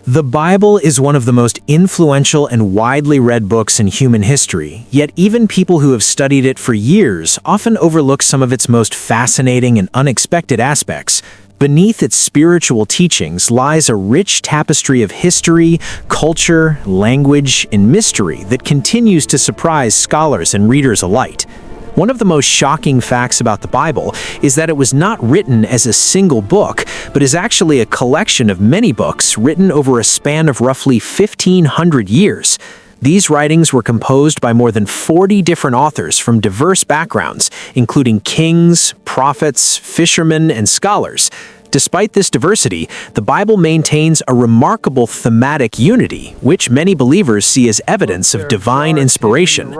The Bible is one of the most influential and widely read books in human history, yet even people who have studied it for years often overlook some of its most fascinating and unexpected aspects. Beneath its spiritual teachings lies a rich tapestry of history, culture, language, and mystery that continues to surprise scholars and readers alike. One of the most shocking facts about the Bible is that it was not written as a single book, but is actually a collection of many books written over a span of roughly 1,500 years. These writings were composed by more than 40 different authors from diverse backgrounds, including kings, prophets, fishermen, and scholars. Despite this diversity, the Bible maintains a remarkable thematic unity, which many believers see as evidence of divine inspiration.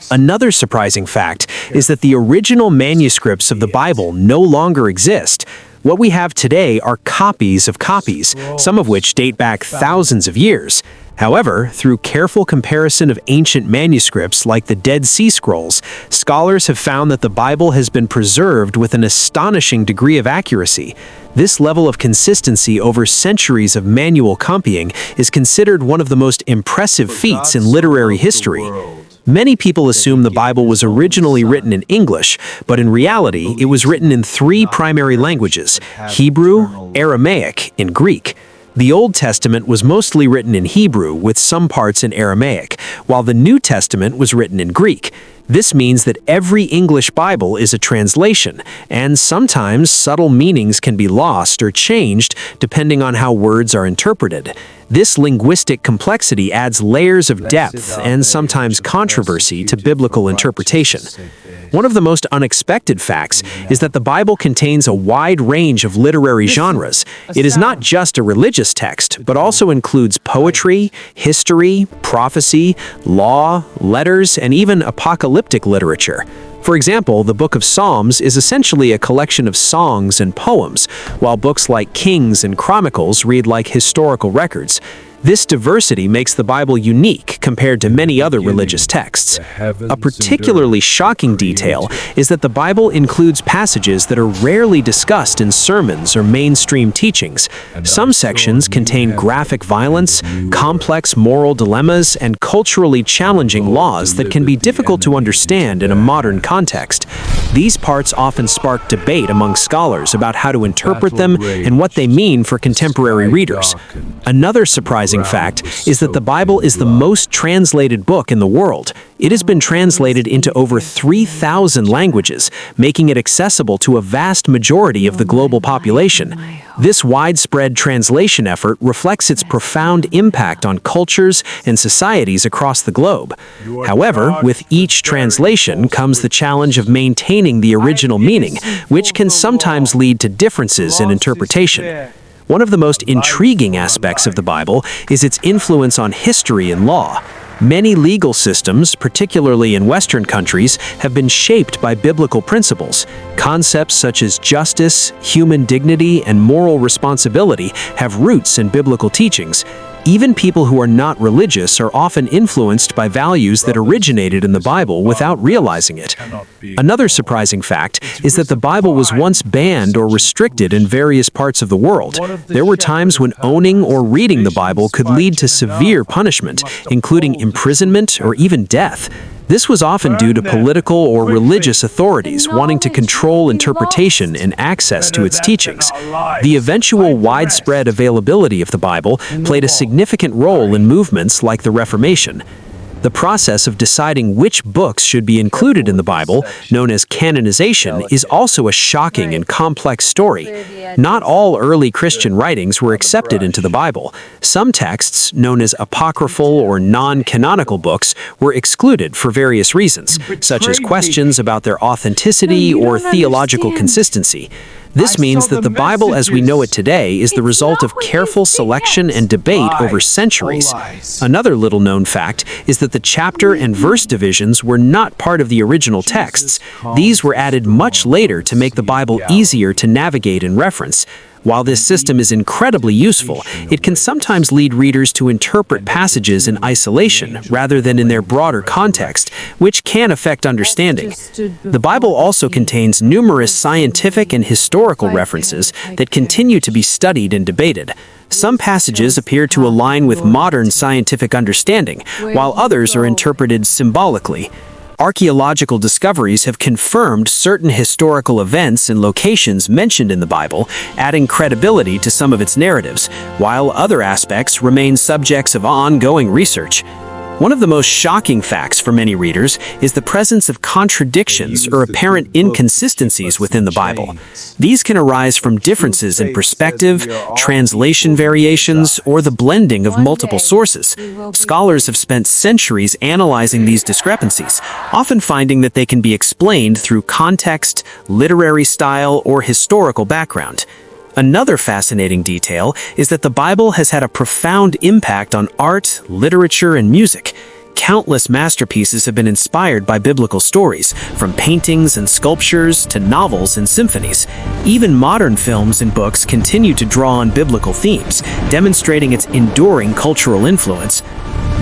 Another surprising fact is that the original manuscripts of the Bible no longer exist. What we have today are copies of copies, some of which date back thousands of years. However, through careful comparison of ancient manuscripts like the Dead Sea Scrolls, scholars have found that the Bible has been preserved with an astonishing degree of accuracy. This level of consistency over centuries of manual copying is considered one of the most impressive feats in literary history. Many people assume the Bible was originally written in English, but in reality, it was written in three primary languages: Hebrew, Aramaic, and Greek. The Old Testament was mostly written in Hebrew, with some parts in Aramaic, while the New Testament was written in Greek. This means that every English Bible is a translation, and sometimes subtle meanings can be lost or changed depending on how words are interpreted. This linguistic complexity adds layers of depth and sometimes controversy to biblical interpretation. One of the most unexpected facts is that the Bible contains a wide range of literary genres. It is not just a religious text, but also includes poetry, history, prophecy, law, letters, and even apocalyptic literature. For example, the Book of Psalms is essentially a collection of songs and poems, while books like Kings and Chronicles read like historical records. This diversity makes the Bible unique compared to many other religious texts. A particularly shocking detail is that the Bible includes passages that are rarely discussed in sermons or mainstream teachings. Some sections contain graphic violence, complex moral dilemmas, and culturally challenging laws that can be difficult to understand in a modern context. These parts often spark debate among scholars about how to interpret them and what they mean for contemporary readers. Another surprising fact is that the Bible is the most translated book in the world. It has been translated into over 3,000 languages, making it accessible to a vast majority of the global population. This widespread translation effort reflects its profound impact on cultures and societies across the globe. However, with each translation comes the challenge of maintaining the original meaning, which can sometimes lead to differences in interpretation. One of the most intriguing aspects of the Bible is its influence on history and law. Many legal systems, particularly in Western countries, have been shaped by biblical principles. Concepts such as justice, human dignity, and moral responsibility have roots in biblical teachings. Even people who are not religious are often influenced by values that originated in the Bible without realizing it. Another surprising fact is that the Bible was once banned or restricted in various parts of the world. There were times when owning or reading the Bible could lead to severe punishment, including imprisonment or even death. This was often due to political or religious authorities wanting to control interpretation and access to its teachings. The eventual widespread availability of the Bible played a significant role in movements like the Reformation. The process of deciding which books should be included in the Bible, known as canonization, is also a shocking and complex story. Not all early Christian writings were accepted into the Bible. Some texts, known as apocryphal or non-canonical books, were excluded for various reasons, such as questions about their authenticity or theological consistency. This means that the Bible as we know it today is the result of careful selection and debate over centuries. Another little-known fact is that the chapter and verse divisions were not part of the original texts. These were added much later to make the Bible easier to navigate and reference. While this system is incredibly useful, it can sometimes lead readers to interpret passages in isolation rather than in their broader context, which can affect understanding. The Bible also contains numerous scientific and historical references that continue to be studied and debated. Some passages appear to align with modern scientific understanding, while others are interpreted symbolically. Archaeological discoveries have confirmed certain historical events and locations mentioned in the Bible, adding credibility to some of its narratives, while other aspects remain subjects of ongoing research. One of the most shocking facts for many readers is the presence of contradictions or apparent inconsistencies within the Bible. These can arise from differences in perspective, translation variations, or the blending of multiple sources. Scholars have spent centuries analyzing these discrepancies, often finding that they can be explained through context, literary style, or historical background. Another fascinating detail is that the Bible has had a profound impact on art, literature, and music. Countless masterpieces have been inspired by biblical stories, from paintings and sculptures to novels and symphonies. Even modern films and books continue to draw on biblical themes, demonstrating its enduring cultural influence.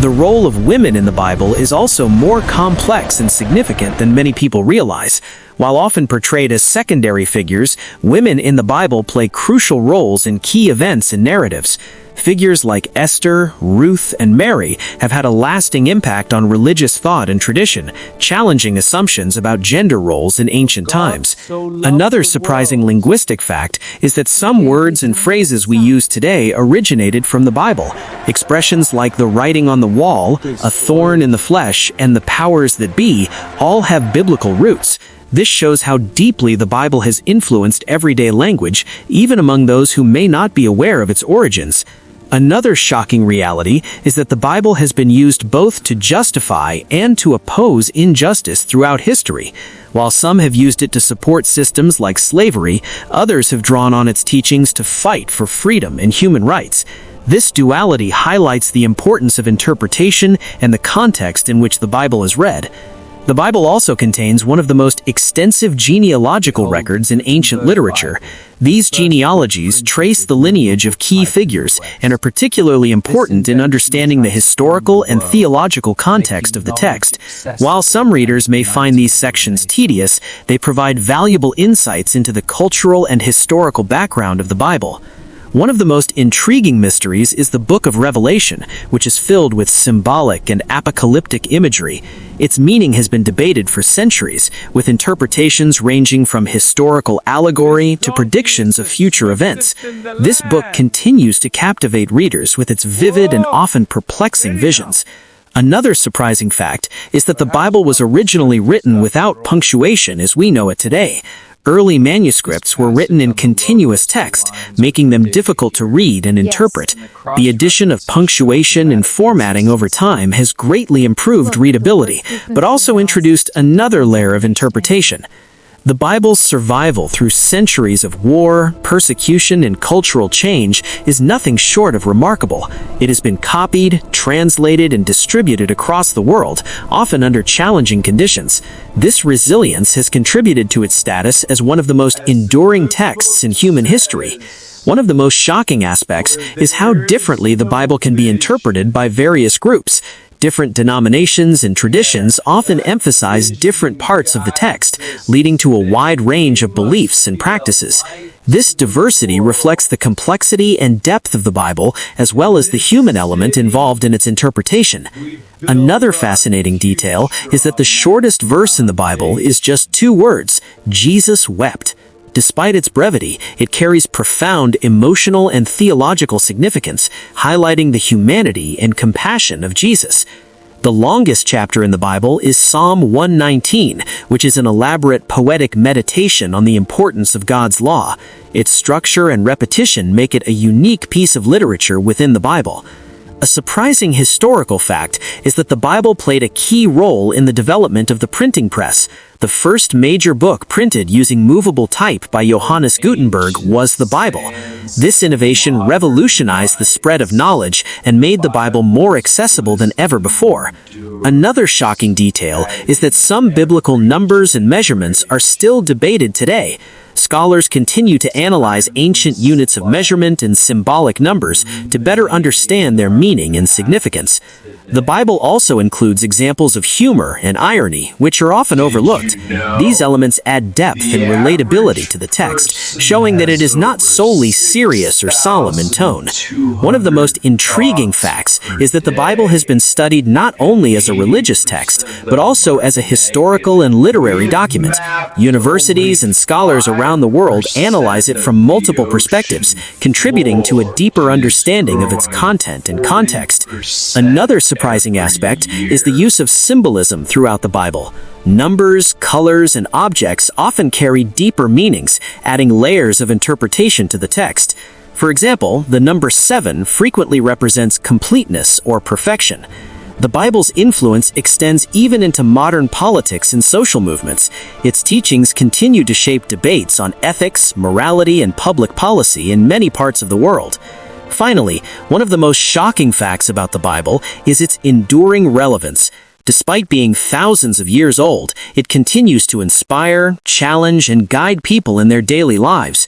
The role of women in the Bible is also more complex and significant than many people realize. While often portrayed as secondary figures, women in the Bible play crucial roles in key events and narratives. Figures like Esther, Ruth, and Mary have had a lasting impact on religious thought and tradition, challenging assumptions about gender roles in ancient times. Another surprising linguistic fact is that some words and phrases we use today originated from the Bible. Expressions like the writing on the wall, a thorn in the flesh, and the powers that be all have biblical roots. This shows how deeply the Bible has influenced everyday language, even among those who may not be aware of its origins. Another shocking reality is that the Bible has been used both to justify and to oppose injustice throughout history. While some have used it to support systems like slavery, others have drawn on its teachings to fight for freedom and human rights. This duality highlights the importance of interpretation and the context in which the Bible is read. The Bible also contains one of the most extensive genealogical records in ancient literature. These genealogies trace the lineage of key figures and are particularly important in understanding the historical and theological context of the text. While some readers may find these sections tedious, they provide valuable insights into the cultural and historical background of the Bible. One of the most intriguing mysteries is the Book of Revelation, which is filled with symbolic and apocalyptic imagery. Its meaning has been debated for centuries, with interpretations ranging from historical allegory to predictions of future events. This book continues to captivate readers with its vivid and often perplexing visions. Another surprising fact is that the Bible was originally written without punctuation as we know it today. Early manuscripts were written in continuous text, making them difficult to read and interpret. The addition of punctuation and formatting over time has greatly improved readability, but also introduced another layer of interpretation. The Bible's survival through centuries of war, persecution, and cultural change is nothing short of remarkable. It has been copied, translated, and distributed across the world, often under challenging conditions. This resilience has contributed to its status as one of the most enduring texts in human history. One of the most shocking aspects is how differently the Bible can be interpreted by various groups. Different denominations and traditions often emphasize different parts of the text, leading to a wide range of beliefs and practices. This diversity reflects the complexity and depth of the Bible, as well as the human element involved in its interpretation. Another fascinating detail is that the shortest verse in the Bible is just 2 words: Jesus wept. Despite its brevity, it carries profound emotional and theological significance, highlighting the humanity and compassion of Jesus. The longest chapter in the Bible is Psalm 119, which is an elaborate poetic meditation on the importance of God's law. Its structure and repetition make it a unique piece of literature within the Bible. A surprising historical fact is that the Bible played a key role in the development of the printing press. The first major book printed using movable type by Johannes Gutenberg was the Bible. This innovation revolutionized the spread of knowledge and made the Bible more accessible than ever before. Another shocking detail is that some biblical numbers and measurements are still debated today. scholars continue to analyze ancient units of measurement and symbolic numbers to better understand their meaning and significance. The Bible also includes examples of humor and irony, which are often overlooked. These elements add depth and relatability to the text, showing that it is not solely serious or solemn in tone. One of the most intriguing facts is that the Bible has been studied not only as a religious text, but also as a historical and literary document. Universities and scholars around the world analyze it from multiple perspectives, contributing to a deeper understanding of its content and context. Another surprising aspect is the use of symbolism throughout the Bible. Numbers, colors, and objects often carry deeper meanings, adding layers of interpretation to the text. For example, the number 7 frequently represents completeness or perfection. The Bible's influence extends even into modern politics and social movements. Its teachings continue to shape debates on ethics, morality, and public policy in many parts of the world. Finally, one of the most shocking facts about the Bible is its enduring relevance. Despite being thousands of years old, it continues to inspire, challenge, and guide people in their daily lives.